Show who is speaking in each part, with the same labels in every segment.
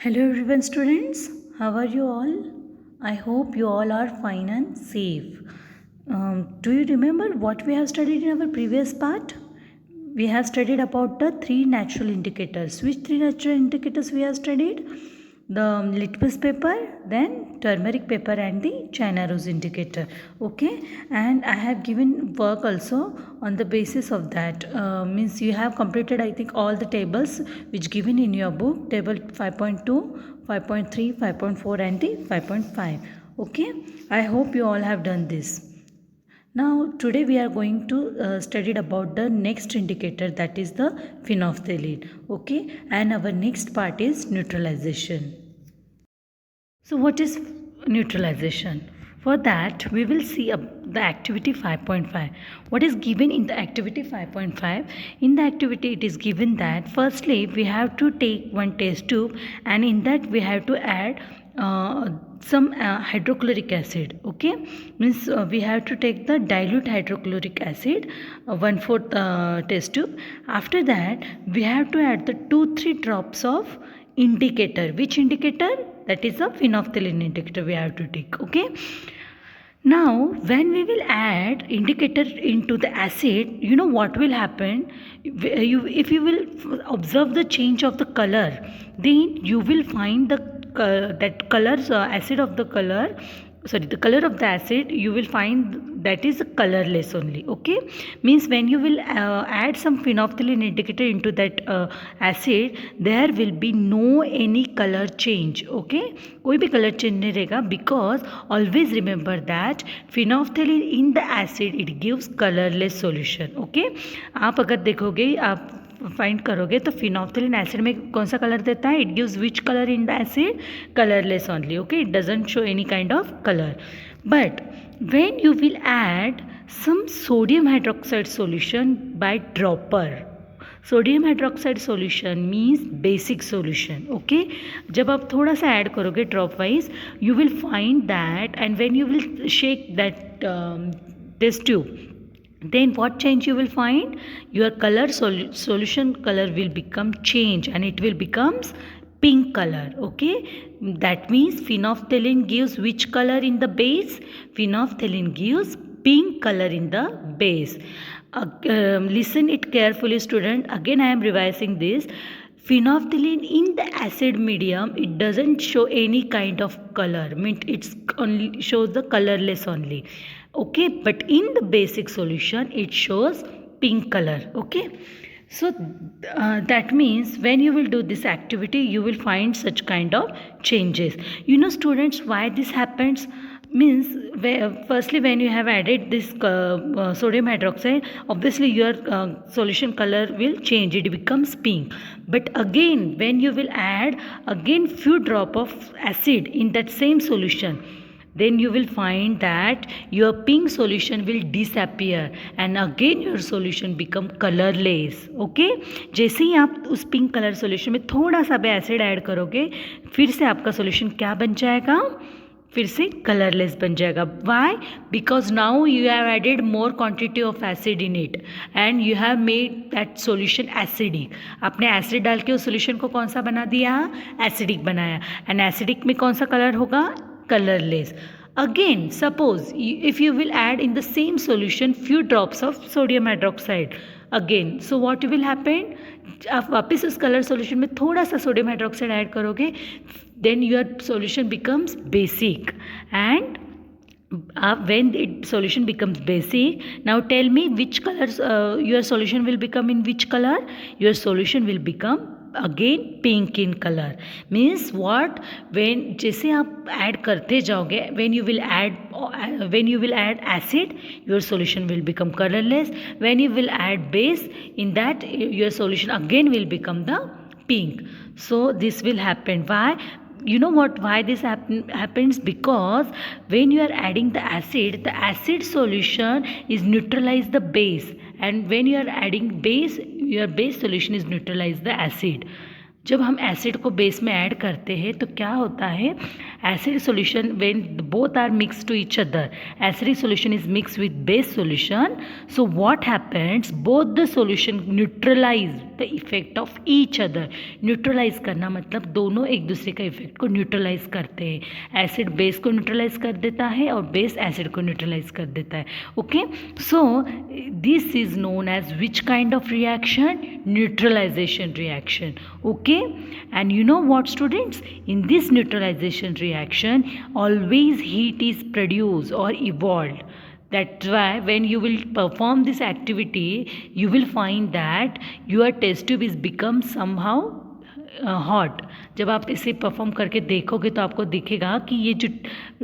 Speaker 1: Hello everyone students, how are you all? I hope you all are fine and safe. Do you remember what we have studied in our previous part? We have studied about the three natural indicators. Which three natural indicators we have studied? The litmus paper, then turmeric paper and the China rose indicator. Okay, and I have given work also on the basis of that. Means you have completed I think all the tables which given in your book, table 5.2, 5.3, 5.4 and the 5.5. Okay, I hope you all have done this. Now today we are going to study about the next indicator, that is the phenolphthalein. Okay, and our next part is neutralization. So what is neutralization? For that we will see the activity 5.5. What is given in the activity 5.5? In the activity it is given that firstly we have to take one test tube and in that we have to add some hydrochloric acid. Okay, means we have to take the dilute hydrochloric acid, 1/4 test tube. After that we have to add the 2-3 drops of indicator. Which indicator? That is a phenolphthalein indicator we have to take. Okay, now when we will add indicator into the acid, you know what will happen? If you will observe the change of the color, then you will find the that colors acid of the color, sorry, the color of the acid, you will find that is colorless only. Okay, means when you will add some phenolphthalein indicator into that acid, there will be no any color change. Okay, कोई भी color change नहीं रहेगा, because always remember that phenolphthalein in the acid it gives colorless solution. Okay, आप अगर देखोगे, आप find करोगे तो फिनॉल्फ्थलीन एसिड में कौन सा कलर देता है? It gives which colour in the acid? Colourless only. Okay, it doesn't show any kind of colour. But when you will add some sodium hydroxide solution by dropper, sodium hydroxide solution means basic solution. Okay, जब आप थोड़ा सा add करोगे dropwise, you will find that, and when you will shake that test tube, then what change you will find? Your color solution color will become change and it will becomes pink color. Okay, that means phenolphthalein gives which color in the base? Phenolphthalein gives pink color in the base. Listen it carefully student, again I am revising this. Phenolphthalein in the acid medium, it doesn't show any kind of color, means it's only shows the colorless only. Okay, but in the basic solution it shows pink color. Okay, so that means when you will do this activity you will find such kind of changes. You know students, why this happens? Means firstly when you have added this sodium hydroxide, obviously your solution color will change, it becomes pink. But again when you will add again few drop of acid in that same solution, then you will find that your pink solution will disappear and again your solution become colorless. Okay, जैसे ही आप उस pink colour solution में थोड़ा सा भी acid add करोगे, फिर से आपका सॉल्यूशन क्या बन जाएगा? फिर से कलरलेस बन जाएगा. Why? Because now you have added more quantity of acid in it and you have made that solution acidic. आपने एसिड डाल के उस सॉल्यूशन को कौन सा बना दिया? एसिडिक बनाया. एंड एसिडिक में कौन सा कलर होगा? Colorless. Again suppose if you will add in the same solution few drops of sodium hydroxide again, so what will happen? आप वापस उस कलर सॉल्यूशन में थोड़ा सा सोडियम हाइड्रोक्साइड ऐड करोगे, then your solution becomes basic. And when the solution becomes basic, now tell me which colors your solution will become in which color? Your solution will become again pink in colour. Means what? When जैसे आप add करते जाओगे, when you will add acid your solution will become colourless. When you will add base, in that your solution again will become the pink. So this will happen. Why? You know what, why this happens? Because when you are adding the acid solution is neutralize the base, and when you are adding base, your base solution is neutralize the acid. जब हम acid को base में add करते हैं तो क्या होता है? acid solution, when both are mixed to each other, acidic solution is mixed with base solution, so what happens, both the solution neutralize the effect of each other. Neutralise करना मतलब दोनों एक दूसरे का इफेक्ट को न्यूट्रलाइज करते हैं. Acid base को न्यूट्रलाइज कर देता है और बेस एसिड को न्यूट्रलाइज कर देता है. Okay, so this is known as which kind of reaction? Neutralisation reaction. Okay, and you know what, students, in this neutralization reaction always heat is produced or evolved. That's why when you will perform this activity you will find that your test tube is become somehow hot. जब आप इसे perform करके देखोगे तो आपको दिखेगा कि ये जो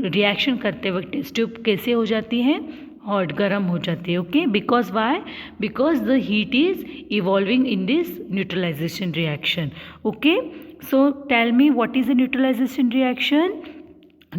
Speaker 1: रिएक्शन करते वक्त टेस्ट ट्यूब कैसे हो जाती है, हॉट, गर्म हो जाती है. Okay, because why? Because the heat is evolving in this neutralisation reaction. Okay, so tell me, what is a neutralization reaction?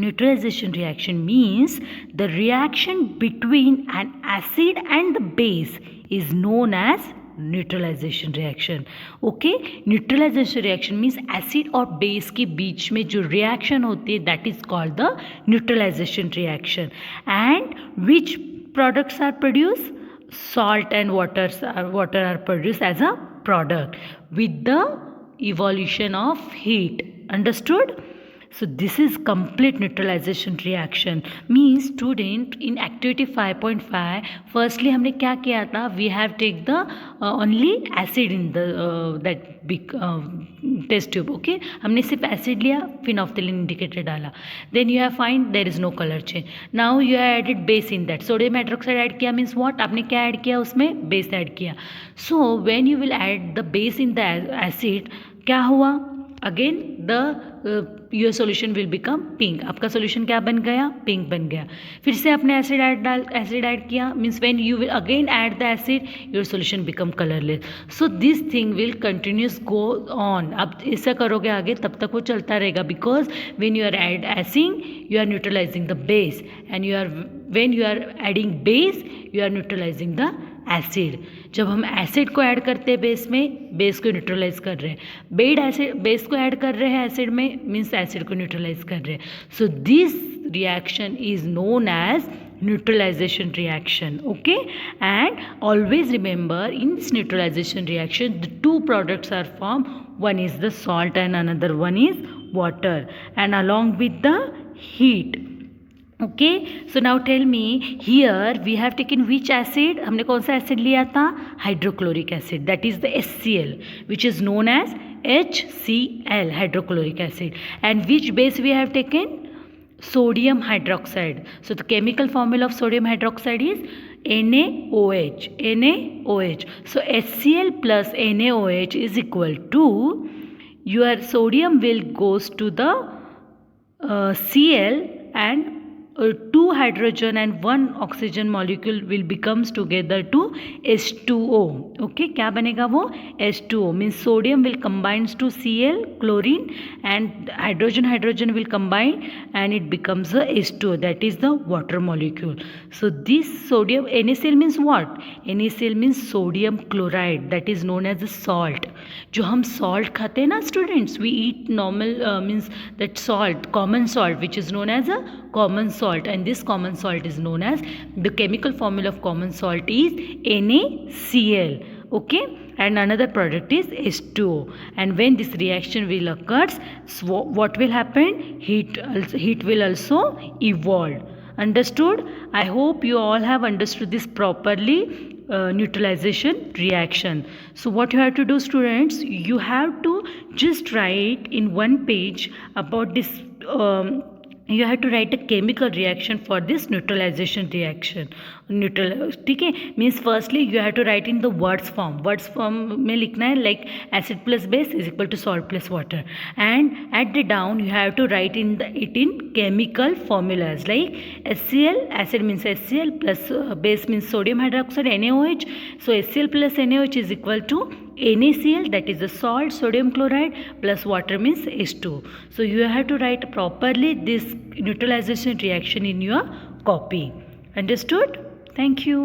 Speaker 1: Neutralization reaction means the reaction between an acid and the base is known as neutralisation reaction. Okay, neutralisation reaction means acid और base के बीच में जो reaction होती है that is called the neutralisation reaction. And which products are produce? Salt and water are produced as a product with the evolution of heat. Understood? So this is complete neutralization reaction. Means student, in activity 5.5 firstly हमने क्या किया था? We have take the only acid in the that big test tube. Okay, हमने सिर्फ acid लिया, phenolphthalein indicator डाला. Then you have find there is no color change. Now you have added base in that. Sodium hydroxide add किया means what? आपने क्या add किया उसमें? Base add किया. So when you will add the base in the acid, क्या हुआ? Again the your solution will become pink. आपका solution क्या बन गया? पिंक बन गया. फिर से आपने एसिड ऐड किया means when you will again add the acid your solution become colourless. So this thing will continues go on. आप ऐसा करोगे आगे तब तक वो चलता रहेगा. Because when you are add acing you are neutralising the base and when you are adding base you are neutralising the acid. जब हम एसिड को ऐड करते हैं बेस में, बेस को न्यूट्रलाइज कर रहे हैं. बेस को ऐड कर रहे हैं एसिड में मीन्स एसिड को न्यूट्रलाइज कर रहे हैं. So this reaction is known as neutralization reaction. Okay, and always remember in this neutralization reaction the two products are formed. One is the salt and another one is water, and along with the heat. Okay, so now tell me, here we have taken which acid? हमने कौन सा acid लिया था? Hydrochloric acid. That is the HCl which is known as HCl, hydrochloric acid. And which base we have taken? Sodium hydroxide. So the chemical formula of sodium hydroxide is NaOH. NaOH. So HCl plus NaOH is equal to, your sodium will goes to the Cl and 2 hydrogen and 1 oxygen molecule will becomes together to H2O. Okay, क्या बनेगा वो? H2O means sodium will combines to Cl, chlorine, and hydrogen will combine and it becomes a H2O, that is the water molecule. So this sodium, NaCl means what? NaCl means sodium chloride, that is known as the salt. जो हम salt खाते हैं ना students, we eat normal means that salt, common salt, which is known as a common salt, and this common salt is known as, the chemical formula of common salt is NaCl. Okay, and another product is H2O. And when this reaction will occurs, so what will happen? Heat will also evolve. Understood? I hope you all have understood this properly. Neutralization reaction. So what you have to do, students, you have to just write in one page about this. You have to write a chemical reaction for this neutralization reaction. ठीक है, means firstly you have to write in the words form में लिखना है, like acid plus base is equal to salt plus water. And at the down you have to write in chemical formulas like HCl, acid means HCl plus base means sodium hydroxide NaOH. So HCl plus NaOH is equal to NaCl, that is the salt, sodium chloride, plus water means H2O. So you have to write properly this neutralization reaction in your copy. Understood? Thank you.